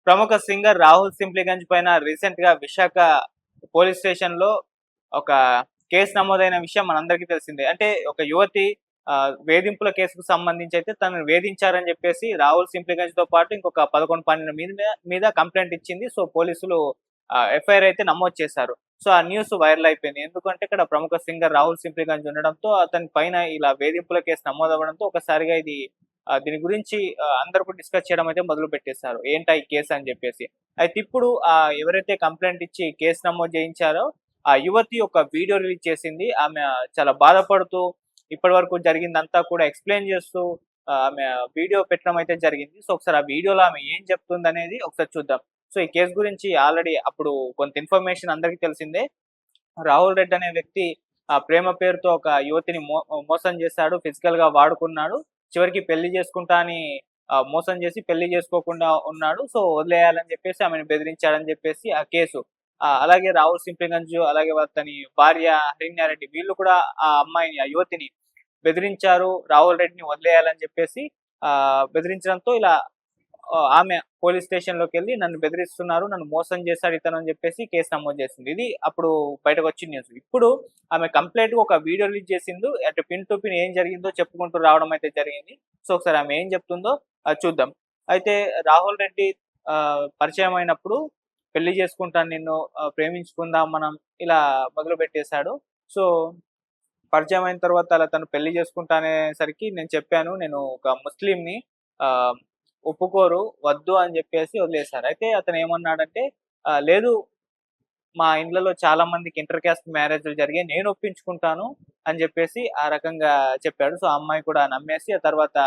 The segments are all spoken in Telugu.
ప్రముఖ సింగర్ రాహుల్ సింప్లిగంజ్ పైన రీసెంట్ గా విశాఖ పోలీస్ స్టేషన్ లో ఒక కేసు నమోదైన విషయం మనందరికీ తెలిసిందే. అంటే ఒక యువతి వేధింపుల కేసుకు సంబంధించి అయితే తనను వేధించారని చెప్పేసి రాహుల్ సింప్లిగంజ్ తో పాటు ఇంకొక 11, 12 మీద కంప్లైంట్ ఇచ్చింది. సో పోలీసులు ఎఫ్ఐఆర్ అయితే నమోదు చేశారు. సో ఆ న్యూస్ వైరల్ అయిపోయింది. ఎందుకంటే ఇక్కడ ప్రముఖ సింగర్ రాహుల్ సింప్లిగంజ్ ఉండడంతో అతని పైన ఇలా వేధింపుల కేసు నమోదవ్వడంతో ఒకసారిగా ఇది దీని గురించి అందరూ కూడా డిస్కస్ చేయడం అయితే మొదలు పెట్టేశారు. ఏంటా ఈ కేసు అని చెప్పేసి. అయితే ఇప్పుడు ఎవరైతే కంప్లైంట్ ఇచ్చి కేసు నమోదు చేయించారో ఆ యువతి ఒక వీడియో రిలీజ్ చేసింది. ఆమె చాలా బాధపడుతూ ఇప్పటి వరకు జరిగిందంతా కూడా ఎక్స్‌ప్లెయిన్ చేస్తూ ఆమె వీడియో పెట్టడం అయితే జరిగింది. సో ఒకసారి ఆ వీడియోలో ఆమె ఏం చెప్తుందనేది ఒకసారి చూద్దాం. సో ఈ కేసు గురించి ఆల్రెడీ అప్పుడు కొంత ఇన్ఫర్మేషన్ అందరికీ తెలిసిందే. రాహుల్ రెడ్డి అనే వ్యక్తి ప్రేమ పేరుతో ఒక యువతిని మోసం చేశాడు. ఫిజికల్‌గా వాడుకున్నాడు. చివరికి పెళ్లి చేసుకుంటా అని మోసం చేసి పెళ్లి చేసుకోకుండా ఉన్నాడు. సో వదిలేయాలని చెప్పేసి ఆమెను బెదిరించాడని చెప్పేసి ఆ కేసు. అలాగే రాహుల్ సింప్లిగంజ్ అలాగే అతని భార్య హరిణ్యారెడ్డి వీళ్ళు కూడా ఆ అమ్మాయిని, ఆ యువతిని బెదిరించారు. రాహుల్ రెడ్డిని వదిలేయాలని చెప్పేసి బెదిరించడంతో ఇలా ఆమె పోలీస్ స్టేషన్‌లోకెళ్ళి నన్ను బెదిరిస్తున్నారు, నన్ను మోసం చేశాడు ఇతను అని చెప్పేసి కేసు నమోదు చేసింది. ఇది అప్పుడు బయటకొచ్చిన న్యూస్. ఇప్పుడు ఆమె కంప్లీట్‌గా ఒక వీడియో రిలీజ్ చేసింది. అంటే పిన్ టు పిన్ ఏం జరిగిందో చెప్పుకుంటూ రావడం అయితే జరిగింది. సో ఒకసారి ఆమె ఏం చెప్తుందో చూద్దాం. అయితే రాహుల్ రెడ్డి పరిచయం అయినప్పుడు పెళ్లి చేసుకుంటాను నిన్ను, ప్రేమించుకుందాం మనం ఇలా మొదలుపెట్టేశాడు. సో పరిచయం అయిన తర్వాత అలా తను పెళ్లి చేసుకుంటా అనేసరికి నేను చెప్పాను, నేను ఒక ముస్లింని, ఆహ్, ఒప్పుకోరు, వద్దు అని చెప్పేసి వదిలేసారు. అయితే అతను ఏమన్నాడంటే లేదు మా ఇండ్లలో చాలా మందికి ఇంటర్ కాస్ట్ మ్యారేజ్‌లు జరిగాయి. నేను ఒప్పించుకుంటాను అని చెప్పేసి ఆ రకంగా చెప్పాడు. సో ఆ అమ్మాయి కూడా నమ్మేసి ఆ తర్వాత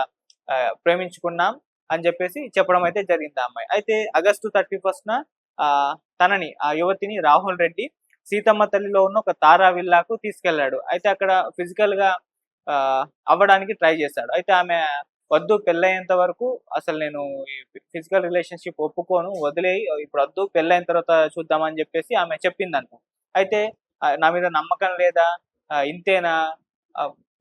ప్రేమించుకున్నాం అని చెప్పేసి చెప్పడం అయితే జరిగింది ఆ అమ్మాయి. అయితే ఆగస్టు 31న తనని, ఆ యువతిని రాహుల్ రెడ్డి సీతమ్మ తల్లిలో ఉన్న ఒక తారా విల్లాకు తీసుకెళ్ళాడు. అయితే అక్కడ ఫిజికల్‌గా అవ్వడానికి ట్రై చేశాడు. అయితే ఆమె వద్దు, పెళ్లయ్యేంత వరకు అసలు నేను ఈ ఫిజికల్ రిలేషన్‌షిప్ ఒప్పుకోను, వదిలేయి, ఇప్పుడొద్దు, పెళ్లయిన తర్వాత చూద్దాం అని చెప్పేసి ఆమె చెప్పిందంట. అయితే నా మీద నమ్మకం లేదా? ఇంతేనా?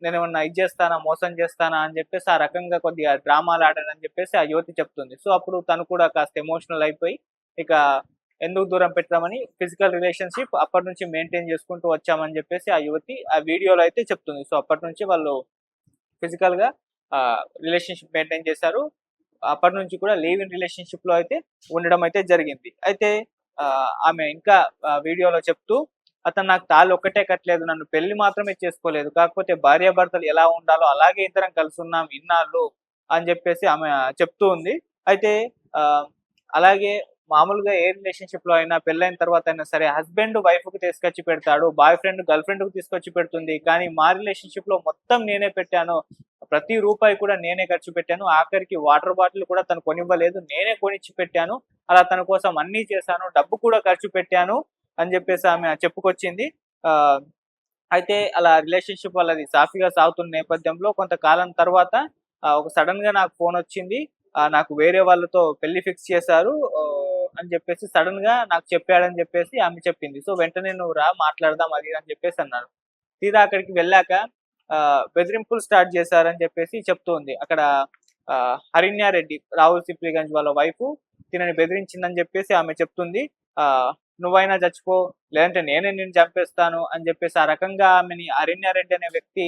నేనేమన్నా ఇది చేస్తానా, మోసం చేస్తానా అని చెప్పేసి ఆ రకంగా కొద్దిగా డ్రామాలాడానని చెప్పేసి ఆ యువతి చెప్తుంది. సో అప్పుడు తను కూడా కాస్త ఎమోషనల్ అయిపోయి ఇక ఎందుకు దూరం పెట్టామని ఫిజికల్ రిలేషన్‌షిప్ అప్పటినుంచి మెయింటైన్ చేసుకుంటూ వచ్చామని చెప్పేసి ఆ యువతి ఆ వీడియోలో అయితే చెప్తుంది. సో అప్పటినుంచి వాళ్ళు ఫిజికల్‌గా రిలేషన్‌షిప్ మెయింటైన్ చేశారు. అప్పటినుంచి కూడా లివ్ ఇన్ రిలేషన్‌షిప్‌లో అయితే ఉండడం అయితే జరిగింది. అయితే ఆమె ఇంకా వీడియోలో చెప్తూ అతను నాకు తాళి ఒక్కటే కట్టలేదు. నన్ను పెళ్లి మాత్రమే చేసుకోలేదు. కాకపోతే భార్యాభర్తలు ఎలా ఉండాలో అలాగే ఇద్దరం కలిసున్నాం ఇన్నాళ్ళు అని చెప్పేసి ఆమె చెప్తూ ఉంది. అయితే ఆహ్, అలాగే మామూలుగా ఏ రిలేషన్‌షిప్‌లో అయినా పెళ్లయిన తర్వాత అయినా సరే హస్బెండ్ వైఫ్‌కి తీసుకొచ్చి పెడతాడు. బాయ్ ఫ్రెండ్ గర్ల్ ఫ్రెండ్‌కి తీసుకొచ్చి పెడుతుంది. కానీ మా రిలేషన్‌షిప్‌లో మొత్తం నేనే పెట్టాను. ప్రతి రూపాయి కూడా నేనే ఖర్చు పెట్టాను. ఆఖరికి వాటర్ బాటిల్ కూడా తను కొనివ్వలేదు. నేనే కొనిచ్చి పెట్టాను. అలా తన కోసం అన్నీ చేశాను. డబ్బు కూడా ఖర్చు పెట్టాను అని చెప్పేసి ఆమె చెప్పుకొచ్చింది. ఆహ్, అయితే అలా రిలేషన్‌షిప్ వాళ్ళది సాఫీగా సాగుతున్న నేపథ్యంలో కొంతకాలం తర్వాత ఒక సడెన్‌గా నాకు ఫోనొచ్చింది. నాకు వేరే వాళ్ళతో పెళ్లి ఫిక్స్ చేశారు అని చెప్పేసి సడెన్‌గా నాకు చెప్పాడని చెప్పేసి ఆమె చెప్పింది. సో వెంటనే "నువ్వు రా మాట్లాడదాం" అది అని చెప్పేసి అన్నాను. తీరా అక్కడికి వెళ్ళాక బెదిరింపులు స్టార్ట్ చేశారని చెప్పేసి చెప్తూ ఉంది. అక్కడ హరిణ్యారెడ్డి, రాహుల్ సిప్లిగంజ్ వాళ్ళ వైఫు తినని బెదిరించిందని చెప్పేసి ఆమె చెప్తుంది. ఆహ్, "నువ్వైనా చచ్చిపో, లేదంటే నేనే నిన్ను చంపేస్తాను" అని చెప్పేసి ఆ రకంగా ఆమెని అరణ్యారెడ్డి అనే వ్యక్తి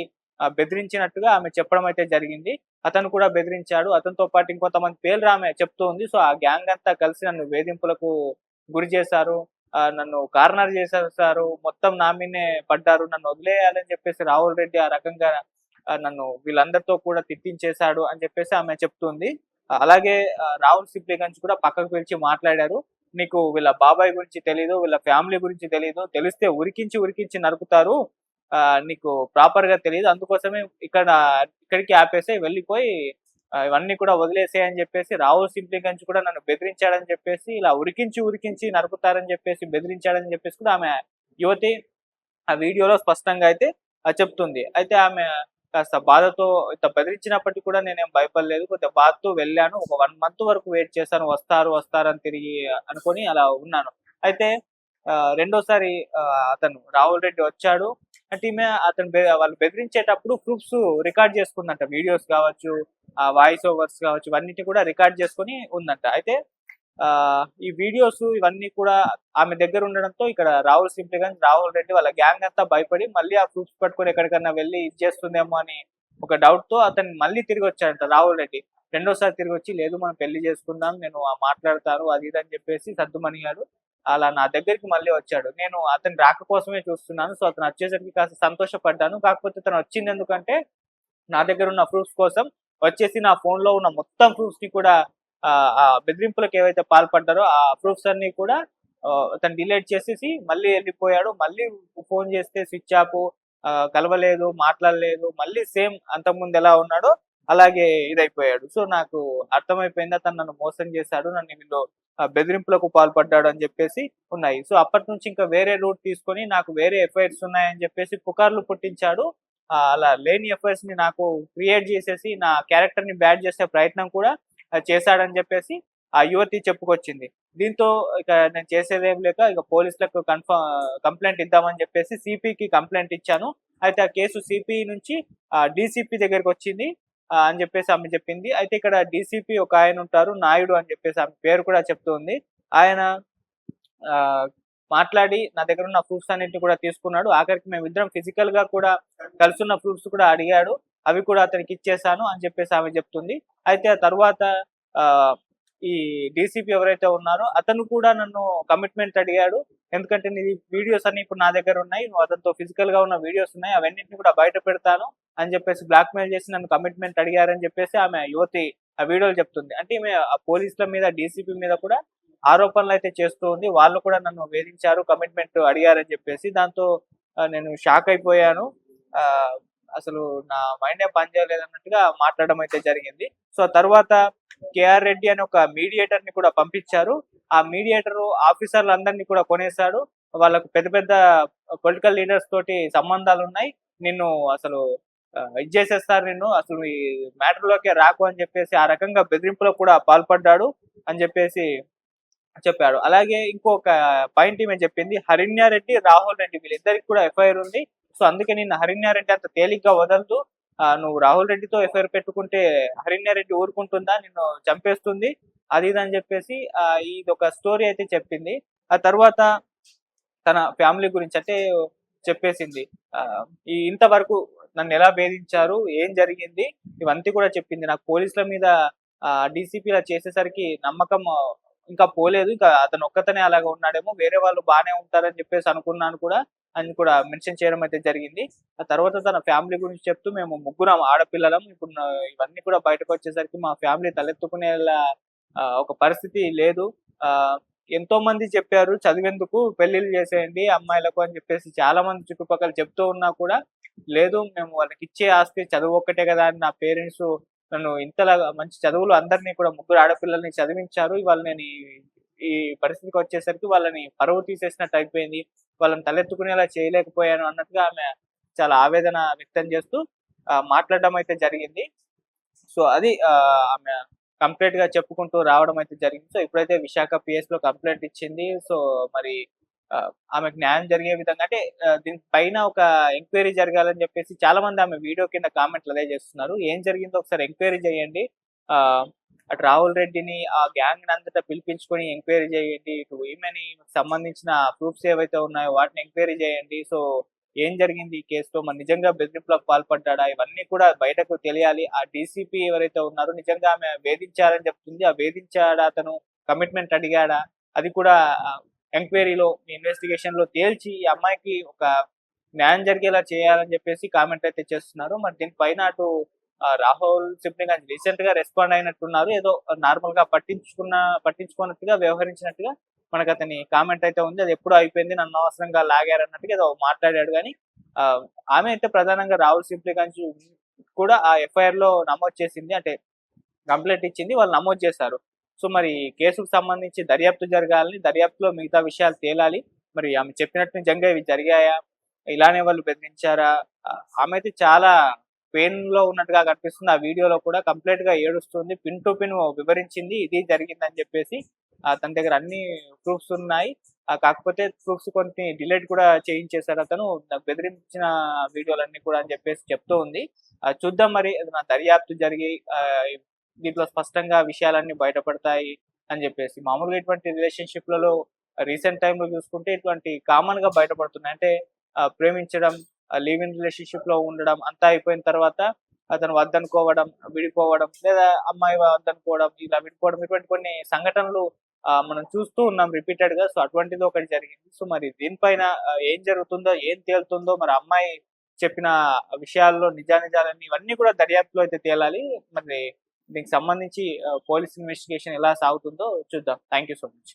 బెదిరించినట్టుగా ఆమె చెప్పడం అయితే జరిగింది. అతను కూడా బెదిరించాడు. అతనితో పాటు ఇంకొంతమంది పేర్లు ఆమె చెప్తూ ఉంది. సో ఆ గ్యాంగ్ అంతా కలిసి నన్ను వేధింపులకు గురి చేశారు. నన్ను కార్నర్ చేసేసారు. మొత్తం నా మీదనే పడ్డారు. నన్ను వదిలేయాలని చెప్పేసి రాహుల్ రెడ్డి ఆ రకంగా నన్ను వీళ్ళందరితో కూడా తిట్టించేశాడు అని చెప్పేసి ఆమె చెప్తుంది. అలాగే రాహుల్ సిప్లిగంజ్ కూడా పక్కకు పిలిచి మాట్లాడారు. "నీకు వీళ్ళ బాబాయ్ గురించి తెలీదు. వీళ్ళ ఫ్యామిలీ గురించి తెలీదు. తెలిస్తే ఉరికించి, ఉరికించి నరుకుతారు. నీకు ప్రాపర్‌గా తెలీదు. అందుకోసమే ఇక్కడికి ఆపేసేయి. వెళ్ళిపోయి ఇవన్నీ కూడా వదిలేసేయి" అని చెప్పేసి రాహుల్ సిప్లిగంజ్ కూడా నన్ను బెదిరించాడని చెప్పేసి, ఇలా ఉరికించి, ఉరికించి నరుకుతారని చెప్పేసి బెదిరించాడని చెప్పేసి కూడా ఆమె యువతి ఆ వీడియోలో స్పష్టంగా అయితే చెప్తుంది. అయితే ఆమె కాస్త బాధతో ఇంత బెదిరించినప్పటికి కూడా నేనేం భయపడలేదు. కొద్దిగా బాధతో వెళ్ళాను. ఒక 1 మంత్ వరకు వెయిట్ చేశాను. వస్తారని తిరిగి అనుకోని అలా ఉన్నాను. అయితే రెండోసారి అతను రాహుల్ రెడ్డి వచ్చాడు. అంటే ఈమె వాళ్ళు బెదిరించేటప్పుడు ప్రూఫ్స్ రికార్డ్ చేసుకుందంట. వీడియోస్ కావచ్చు, వాయిస్ ఓవర్స్ కావచ్చు, ఇవన్నిటిని కూడా రికార్డ్ చేసుకొని ఉందంట. అయితే ఈ వీడియోస్ ఇవన్నీ కూడా ఆమె దగ్గర ఉండడంతో ఇక్కడ రాహుల్ సింప్లిగంజ్, రాహుల్ రెడ్డి వాళ్ళ గ్యాంగ్ అంతా భయపడి మళ్ళీ ఆ ప్రూఫ్స్ పట్టుకొని ఎక్కడికన్నా వెళ్ళి ఇది చేస్తుందేమో అని ఒక డౌట్ తో అతను మళ్ళీ తిరిగి వచ్చాడంట రాహుల్ రెడ్డి. రెండోసారి తిరిగి వచ్చి, లేదు మనం పెళ్లి చేసుకుందాం, నేను మాట్లాడతాను అది ఇది అని చెప్పేసి సర్దుమణిగాడు. అలా నా దగ్గరికి మళ్ళీ వచ్చాడు. నేను అతని రాక కోసమే చూస్తున్నాను. సో అతను వచ్చేసరికి కాస్త సంతోషపడ్డాను. కాకపోతే తను వచ్చింది ఎందుకంటే నా దగ్గర ఉన్న ప్రూఫ్స్ కోసం వచ్చేసి నా ఫోన్‌లో ఉన్న మొత్తం ప్రూఫ్స్‌ని కూడా ఆ బెదిరింపులకు ఏవైతే పాల్పడ్డారో ఆ ప్రూఫ్స్ అన్నీ కూడా అతను డిలీట్ చేసేసి మళ్ళీ ఎళ్ళిపోయాడు. మళ్ళీ ఫోన్ చేస్తే స్విచ్ ఆఫ్, కలవలేదు, మాట్లాడలేదు. మళ్ళీ సేమ్ అంతకుముందు ఎలా ఉన్నాడో అలాగే ఇదైపోయాడు. సో నాకు అర్థమైపోయింది అతను నన్ను మోసం చేశాడు. నన్ను వీళ్ళు బెదిరింపులకు పాల్పడ్డాడు అని చెప్పేసి ఉన్నాయి. సో అప్పటినుంచి ఇంకా వేరే రూట్ తీసుకొని నాకు వేరే ఎఫ్ఐఆర్స్ ఉన్నాయని చెప్పేసి పుకార్లు పుట్టించాడు. అలా లేని ఎఫ్ఐఆర్స్‌ని నాకు క్రియేట్ చేసేసి నా క్యారెక్టర్‌ని బ్యాడ్ చేసే ప్రయత్నం కూడా చేశాడని చెప్పేసి ఆ యువతి చెప్పుకొచ్చింది. దీంతో ఇక నేను చేసేదేం లేక ఇక పోలీసులకు కంప్లెయింట్ ఇద్దామని చెప్పేసి సిపికి కంప్లెయింట్ ఇచ్చాను. అయితే ఆ కేసు సిపి నుంచి డీసీపీ దగ్గరికొచ్చింది అని చెప్పేసి ఆమె చెప్పింది. అయితే ఇక్కడ డీసీపీ ఒక ఆయన ఉంటారు, నాయుడు అని చెప్పేసి ఆమె పేరు కూడా చెప్తుంది. ఆయన ఆహ్, మాట్లాడి నా దగ్గర ఉన్న ప్రూఫ్స్ అన్నిటిని కూడా తీసుకున్నాడు. ఆఖరికి మేమిద్దరం ఫిజికల్‌గా కూడా కలిసున్న ప్రూఫ్స్ కూడా అడిగాడు. అవి కూడా అతనికి ఇచ్చేసాను అని చెప్పేసి ఆమె చెప్తుంది. అయితే ఆ తరువాత ఆహ్, ఈ డీసీపీ ఎవరైతే ఉన్నారో అతను కూడా నన్ను కమిట్మెంట్ అడిగాడు. ఎందుకంటే నీది వీడియోస్ అన్నీ ఇప్పుడు నా దగ్గర ఉన్నాయి. నువ్వు అతనితో ఫిజికల్‌గా ఉన్న వీడియోస్ ఉన్నాయి. అవన్నిటిని కూడా బయట పెడతాను అని చెప్పేసి బ్లాక్‌మెయిల్ చేసి నన్ను కమిట్మెంట్ అడిగారని చెప్పేసి ఆమె యువతి ఆ వీడియోలో చెప్తుంది. అంటే ఈమె ఆ పోలీసుల మీద, డీసీపీ మీద కూడా ఆరోపణలైతే చేస్తూ ఉంది. వాళ్ళు కూడా నన్ను వేధించారు, కమిట్మెంట్ అడిగారని చెప్పేసి. దాంతో నేను షాక్ అయిపోయాను. ఆహ్, అసలు నా మైండే పని చేయలేదన్నట్టుగా మాట్లాడడం అయితే జరిగింది. సో తర్వాత కేఆర్ రెడ్డి అనే ఒక మీడియేటర్‌ని కూడా పంపించారు. ఆ మీడియేటరు ఆఫీసర్‌లందరిని కూడా కొనేసాడు. వాళ్ళకు పెద్ద పెద్ద పొలిటికల్ లీడర్స్ తోటి సంబంధాలున్నాయి. నిన్ను అసలు ఇది చేసేస్తారు నిన్ను. అసలు ఈ మ్యాటర్‌లోకే రాకు అని చెప్పేసి ఆ రకంగా బెదిరింపులకు కూడా పాల్పడ్డాడు అని చెప్పేసి చెప్పాడు. అలాగే ఇంకొక పాయింట్ ఈమె చెప్పింది. హరిణ్యారెడ్డి, రాహుల్ రెడ్డి వీళ్ళిద్దరికి కూడా ఎఫ్ఐఆర్ ఉంది. సో అందుకే నిన్ను హరిణ్యారెడ్డి అంత తేలిగ్గా వదలదు. నువ్వు రాహుల్ రెడ్డితో ఎఫ్ఐఆర్ పెట్టుకుంటే హరిణ్యారెడ్డి ఊరుకుంటుందా? నిన్ను చంపేస్తుంది. అది ఇది అని చెప్పేసి ఇదొక స్టోరీ అయితే చెప్పింది. ఆ తర్వాత తన ఫ్యామిలీ గురించి అంటే చెప్పేసింది. ఆహ్, ఇంతవరకు నన్నెలా వేధించారు? ఏం జరిగింది? ఇవంతా కూడా చెప్పింది. నాకు పోలీసుల మీద డీసీపీ ఇలా చేసేసరికి నమ్మకం ఇంకా పోలేదు. ఇంకా అతను ఒక్కతనే అలాగా ఉన్నాడేమో, వేరే వాళ్ళు బానే ఉంటారని చెప్పేసి అనుకున్నాను కూడా అని కూడా మెన్షన్ చేయడం అయితే జరిగింది. ఆ తర్వాత తన ఫ్యామిలీ గురించి చెప్తూ మేము ముగ్గురం ఆడపిల్లలం. ఇప్పుడు ఇవన్నీ కూడా బయటకొచ్చేసరికి మా ఫ్యామిలీ తలెత్తుకునేలా ఒక పరిస్థితి లేదు. ఆహ్, ఎంతో మంది చెప్పారు చదివేందుకు పెళ్ళిళ్ళు చేసేయండి అమ్మాయిలకు అని చెప్పేసి చాలా మంది చుట్టుపక్కల చెప్తూ ఉన్నా కూడా, లేదు మేము వాళ్ళకిచ్చే ఆస్తి చదువు ఒక్కటే కదా అని నా పేరెంట్స్ నన్ను ఇంతలాగా మంచి చదువులు అందరిని కూడా ముగ్గురు ఆడపిల్లల్ని చదివించారు. ఇవాళ నేను ఈ ఈ పరిస్థితికొచ్చేసరికి వాళ్ళని పరువు తీసేసినట్టు అయిపోయింది. వాళ్ళని తలెత్తుకునేలా చేయలేకపోయాను అన్నట్టుగా ఆమె చాలా ఆవేదన వ్యక్తం చేస్తూ మాట్లాడడం అయితే జరిగింది. సో అది ఆమె కంప్లీట్‌గా చెప్పుకుంటూ రావడం అయితే జరిగింది. సో ఇప్పుడైతే విశాఖ పీఎస్‌లో కంప్లెయింట్ ఇచ్చింది. సో మరి ఆమెకు న్యాయం జరిగే విధంగా అంటే దీని పైన ఒక ఎంక్వైరీ జరగాలని చెప్పేసి చాలా మంది ఆమె వీడియో కింద కామెంట్లు అదే చేస్తున్నారు. ఏం జరిగిందో ఒకసారి ఎంక్వైరీ చేయండి. ఆహ్, అటు రాహుల్ రెడ్డిని ఆ గ్యాంగ్‌ని అంతటా పిలిపించుకొని ఎంక్వైరీ చేయండి. ఇటు ఈమెని సంబంధించిన ప్రూఫ్స్ ఏవైతే ఉన్నాయో వాటిని ఎంక్వైరీ చేయండి. సో ఏం జరిగింది ఈ కేస్‌లో? మరి నిజంగా బెదిరింపులకు పాల్పడ్డాడా? ఇవన్నీ కూడా బయటకు తెలియాలి. ఆ డీసీపీ ఎవరైతే ఉన్నారో నిజంగా ఆమె వేధించారని చెప్తుంది. ఆ వేధించాడా అతను? కమిట్మెంట్ అడిగాడా? అది కూడా ఎంక్వైరీలో, ఇన్వెస్టిగేషన్‌లో తేల్చి ఈ అమ్మాయికి ఒక న్యాయం జరిగేలా చేయాలని చెప్పేసి కామెంట్ అయితే చేస్తున్నారు. మరి దీనిపైన అటు రాహుల్ సిబ్లిగంజ్ రీసెంట్‌గా రెస్పాండ్ అయినట్టున్నారు. ఏదో నార్మల్‌గా పట్టించుకోనట్టుగా వ్యవహరించినట్టుగా మనకతని కామెంట్ అయితే ఉంది. అది ఎప్పుడో అయిపోయింది. నన్ను అనవసరంగా లాగారన్నట్టుగా ఏదో మాట్లాడాడు గానీ, ఆహ్, ఆమె అయితే ప్రధానంగా రాహుల్ సిబ్లిగంజ్ కూడా ఆ ఎఫ్ఐఆర్‌లో నమోదు చేసింది. అంటే కంప్లెయింట్ ఇచ్చింది. వాళ్ళు నమోదు చేశారు. సో, మరి కేసుకు సంబంధించి దర్యాప్తు జరగాలని, దర్యాప్తులో మిగతా విషయాలు తేలాలి. మరి ఆమె చెప్పినట్టు నిజంగా ఇవి జరిగాయా? ఇలానే వాళ్ళు బెదిరించారా? ఆమె అయితే చాలా పెయిన్‌లో ఉన్నట్టుగా కనిపిస్తుంది. ఆ వీడియోలో కూడా కంప్లీట్‌గా ఏడుస్తుంది. పిన్ టు పిన్ వివరించింది. ఇది జరిగిందని చెప్పేసి. తన దగ్గర అన్ని ప్రూఫ్స్ ఉన్నాయి. కాకపోతే ప్రూఫ్స్ కొన్ని డిలీట్ కూడా చేయించేసాడు అతను. నాకు బెదిరించిన వీడియోలన్నీ కూడా అని చెప్పేసి చెప్తూ ఉంది. చూద్దాం మరి ఏదైనా దర్యాప్తు జరిగి దీంట్లో స్పష్టంగా విషయాలన్నీ బయటపడతాయి అని చెప్పేసి. మామూలుగా ఇటువంటి రిలేషన్‌షిప్‌లలో రీసెంట్ టైమ్‌లో చూసుకుంటే ఇటువంటి కామన్‌గా బయటపడుతున్నాయి. అంటే ప్రేమించడం, లివ్ ఇన్ రిలేషన్‌షిప్‌లో ఉండడం అంతా అయిపోయిన తర్వాత అతను వద్దనుకోవడం, విడిపోవడం లేదా అమ్మాయి వద్దనుకోవడం, ఇలా విడిపోవడం ఇటువంటి కొన్ని సంఘటనలు మనం చూస్తూ ఉన్నాం రిపీటెడ్‌గా. సో, అటువంటిది ఒకటి జరిగింది. సో, మరి దీనిపైన ఏం జరుగుతుందో, ఏం తేలుతుందో మరి అమ్మాయి చెప్పిన విషయాల్లో నిజానిజాలన్నీ ఇవన్నీ కూడా దర్యాప్తులో అయితే తేలాలి. మరి దీనికి సంబంధించి పోలీస్ ఇన్వెస్టిగేషన్ ఎలా సాగుతుందో చూద్దాం. Thank you so much.